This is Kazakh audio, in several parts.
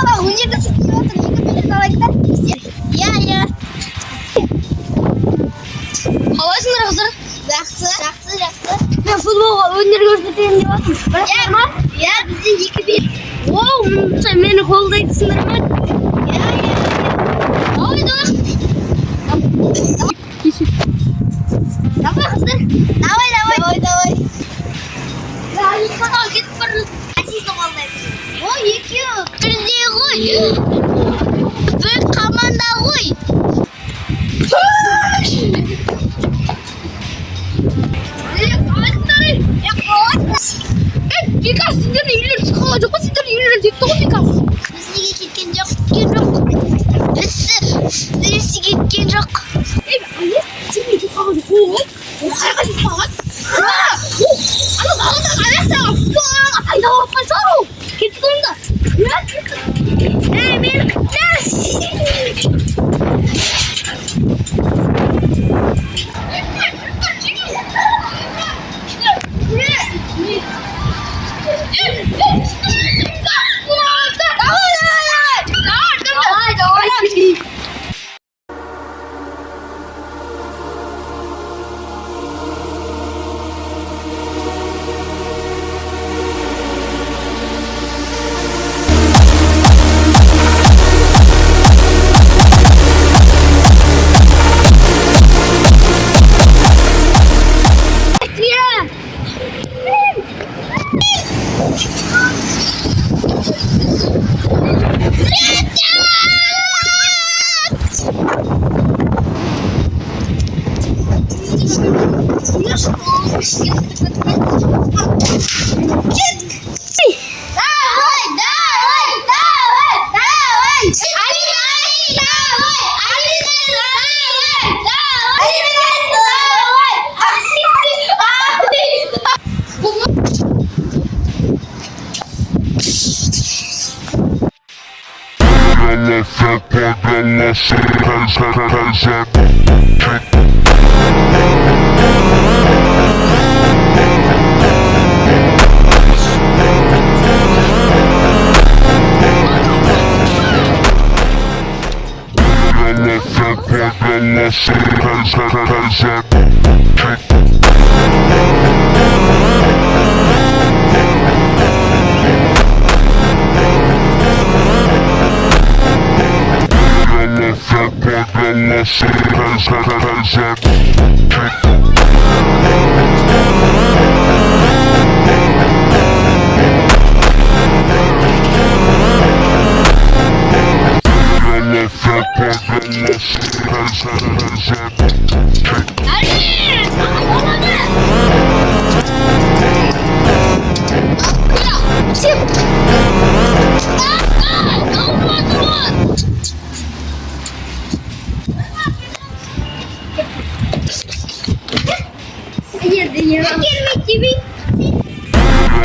Bang, Unji ke situ ternyata beda sama kita. Iya. Havasın hazır. Жақсы. Ben futbolga өнер көрсөтөйүн деп атам. Ya bizi 2-1. Оу, sen meni колдойсуңдар ма? Ya. Давай. Давай hazır. Давай. Ya yıkana gidip barın. Siz de vallahi. O yıkıyor. Birinde koy. Bir komanda koy. Викас, сендердің үйлер сықала жоқ па? Сендердің үйлер жетті ғой, Викас. Біздерге кеткен жоқ. Біздерге кеткен жоқ. Аяз, сендерге кетіп қалған жоқ. Ой, қайға жетіп қалған? Ана баладан аяқтағы футболға айдап атқан шығар ол. Кетті онда. Мені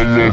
Ella